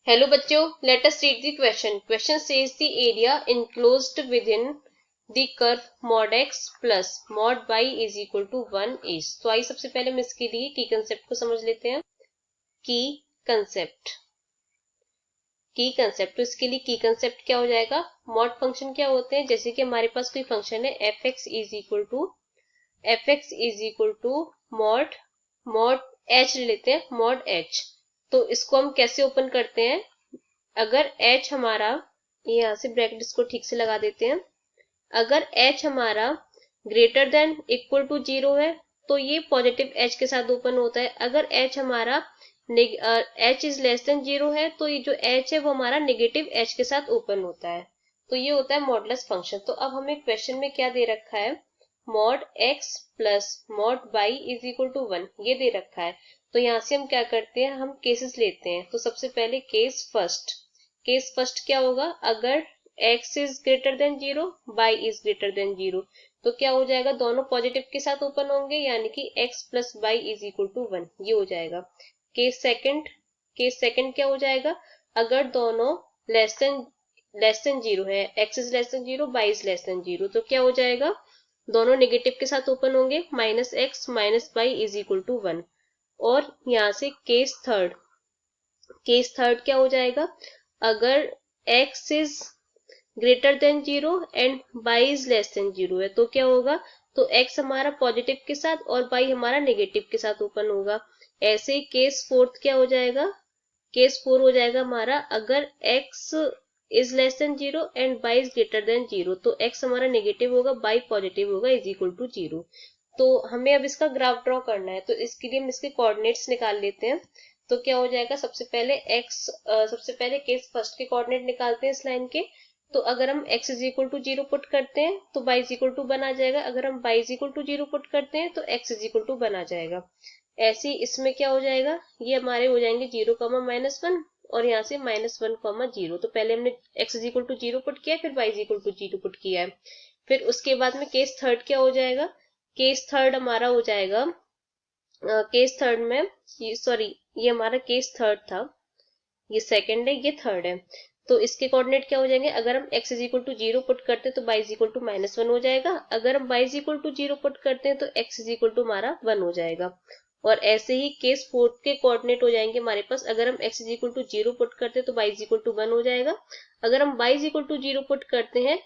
Hello बच्चों, let us read the question. Question says the area enclosed within the curve mod x plus mod y is equal to 1 is. तो आइए सबसे पहले हम इसके लिए की कंसेप्ट को समझ लेते हैं. की कंसेप्ट तो इसके लिए की कंसेप्ट क्या हो जाएगा. मॉड फंक्शन क्या होते हैं. जैसे कि हमारे पास कोई फंक्शन है f x is equal to mod h ले लेते हैं. मॉड एच तो इसको हम कैसे ओपन करते हैं. अगर h हमारा, यहाँ से ब्रैकेट इसको ठीक से लगा देते हैं. अगर h हमारा ग्रेटर देन इक्वल टू 0 है तो ये पॉजिटिव h के साथ ओपन होता है. अगर h हमारा h इज लेस देन 0 है तो ये जो h है वो हमारा नेगेटिव h के साथ ओपन होता है. तो ये होता है मॉडुलस फंक्शन. तो अब हमें क्वेश्चन में क्या दे रखा है. Mod x plus mod y is equal to 1 ये दे रखा है. तो यहाँ से हम क्या करते हैं, हम केसेस लेते हैं. तो सबसे पहले केस फर्स्ट क्या होगा. अगर x is greater than 0 y is greater than 0 तो क्या हो जाएगा, दोनों पॉजिटिव के साथ ओपन होंगे यानी कि x plus y is equal to 1 ये हो जाएगा. केस सेकंड क्या हो जाएगा. अगर दोनों लेस देन 0 है, x is less than 0 y is less than 0 तो क्या हो जाएगा, दोनों नेगेटिव के साथ ओपन होंगे. Minus x minus y is equal to 1. और यहाँ से केस थर्ड क्या हो जाएगा. अगर x is greater than 0 and y is less than 0 है तो क्या होगा, तो x हमारा पॉजिटिव के साथ और y हमारा नेगेटिव के साथ ओपन होगा. ऐसे केस फोर्थ क्या हो जाएगा. केस 4 हो जाएगा हमारा. अगर x is less than 0 and y is greater than 0 तो x हमारा नेगेटिव होगा, y पॉजिटिव होगा इज इक्वल टू 0. तो हमें अब इसका ग्राफ ड्रॉ करना है. तो इसके लिए हम इसके कोऑर्डिनेट्स निकाल लेते हैं. तो क्या हो जाएगा, सबसे पहले केस फर्स्ट के कोऑर्डिनेट निकालते हैं इस लाइन के. तो अगर हम x is equal to 0 put करते हैं तो y इज इक्वल टू 1 आ जाएगा. अगर हम y is equal to 0 put करते हैं तो x इज इक्वल टू 1 आ जाएगा. ऐसे ही इसमें क्या हो जाएगा, ये हमारे हो जाएंगे 0 माइनस 1 और यहाँ से माइनस 1 0. तो पहले हमने x is equal to 0 put किया, फिर y is equal to 0 put किया है. फिर उसके बाद में केस थर्ड क्या हो जाएगा. केस थर्ड हमारा हो जाएगा, केस थर्ड में ये हमारा केस थर्ड था, ये सेकंड है, ये थर्ड है. तो इसके कोऑर्डिनेट क्या हो जाएंगे. अगर हम x is equal to 0 put करते हैं तो y is equal to minus 1 हो जाएगा. अगर हम y is equal to 0 put करते हैं तो x इज इक्वल टू हमारा 1 हो जाएगा. और ऐसे ही केस फोर्थ के कोऑर्डिनेट हो जाएंगे हमारे पास. अगर हम x is equal to 0 put करते हैं तो y इज इक्वल टू 1 हो जाएगा. अगर हम y is equal to 0 put करते हैं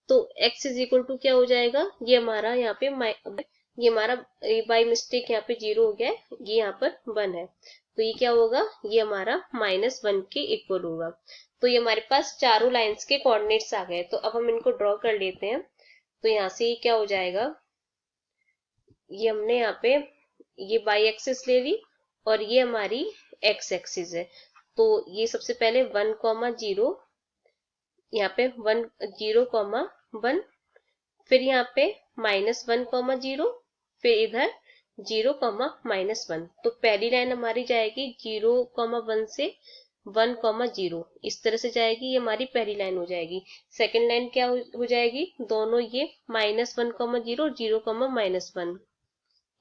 तो x इज इक्वल टू क्या हो जाएगा, ये हमारा यहाँ पे ये हमारा बाई मिस्टेक यहाँ पे 0 हो गया है, ये यहाँ पर 1 है. तो ये क्या होगा, ये हमारा माइनस 1 के इक्वल होगा. तो ये हमारे पास चारों लाइंस के कोऑर्डिनेट्स आ गए. तो अब हम इनको ड्रॉ कर लेते हैं. तो यहाँ से ये क्या हो जाएगा, ये हमने यहाँ पे ये y एक्सिस ले ली और ये हमारी x एक्सिस है. तो ये सबसे पहले 1,0 यहाँ पे 0,1 फिर यहाँ पे माइनस 1,0 फिर इधर 0,-1. तो पहली लाइन हमारी जाएगी 0,1 से 1,0 इस तरह से जाएगी. ये हमारी पहली लाइन हो जाएगी. सेकंड लाइन क्या हो जाएगी, दोनों ये माइनस 1,0 और 0,-1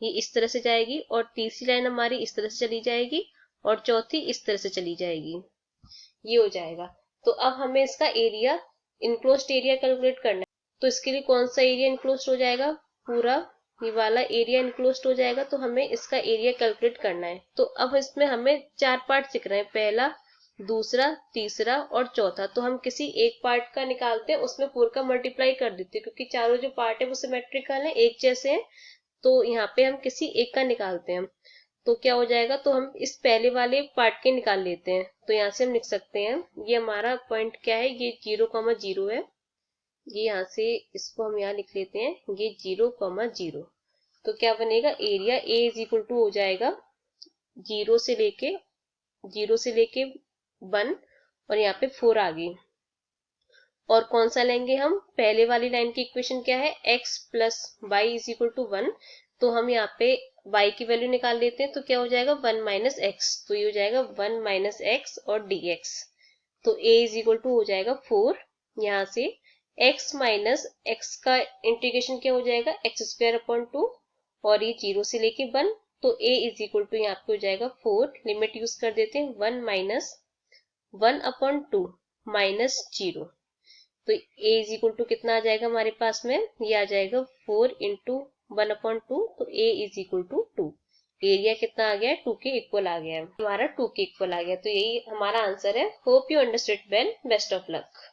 ये इस तरह से जाएगी. और तीसरी लाइन हमारी इस तरह से चली जाएगी और चौथी इस तरह से चली जाएगी. ये हो जाएगा. तो अब हमें इसका एरिया, इनक्लोज्ड एरिया कैलकुलेट करना है. तो इसके लिए कौन सा एरिया इनक्लोज्ड हो जाएगा, पूरा ये वाला एरिया इनक्लोज्ड हो जाएगा. तो हमें इसका एरिया कैलकुलेट करना है. तो अब इसमें हमें 4 पार्ट दिख रहे हैं, पहला, दूसरा, तीसरा और चौथा. तो हम किसी एक पार्ट का निकालते हैं, उसमें पूरा का मल्टीप्लाई कर देते हैं क्योंकि चारों जो पार्ट है वो सिमेट्रिकल है, एक जैसे हैं. तो यहाँ पे हम किसी एक का निकालते हैं. तो क्या हो जाएगा, तो हम इस पहले वाले पार्ट के निकाल लेते हैं. तो यहाँ से हम लिख सकते हैं, ये हमारा पॉइंट क्या है, ये 0,0 है. ये यहाँ से इसको हम यहाँ लिख लेते हैं, ये 0,0. तो क्या बनेगा, area A is equal to हो जाएगा 0 से लेके 1 और यहाँ पे 4 आ गई. और कौन सा लेंगे हम, पहले वाली लाइन की इक्वेशन क्या है, x plus y is equal to 1. तो हम यहाँ पे y की वैल्यू निकाल लेते हैं. तो क्या हो जाएगा, 1 माइनस एक्स. तो ये हो जाएगा 1 माइनस एक्स और dx. तो a इज इक्वल टू हो जाएगा 4. यहाँ से x माइनस एक्स का इंटीग्रेशन क्या हो जाएगा, एक्स स्क्वायर अपॉन 2 और ये 0 से लेके 1. तो a इज इक्वल टू यहाँ पे हो जाएगा 4. लिमिट यूज कर देते हैं, 1 माइनस 1/2 -0, तो a इज इक्वल टू कितना आ जाएगा हमारे पास में, ये आ जाएगा 4 इंटू 1/2, तो a is equal to 2। Area कितना आ गया है, 2 के इक्वल आ गया है, हमारा 2 के इक्वल आ गया। तो यही हमारा आंसर है। Hope you understood well, best of luck.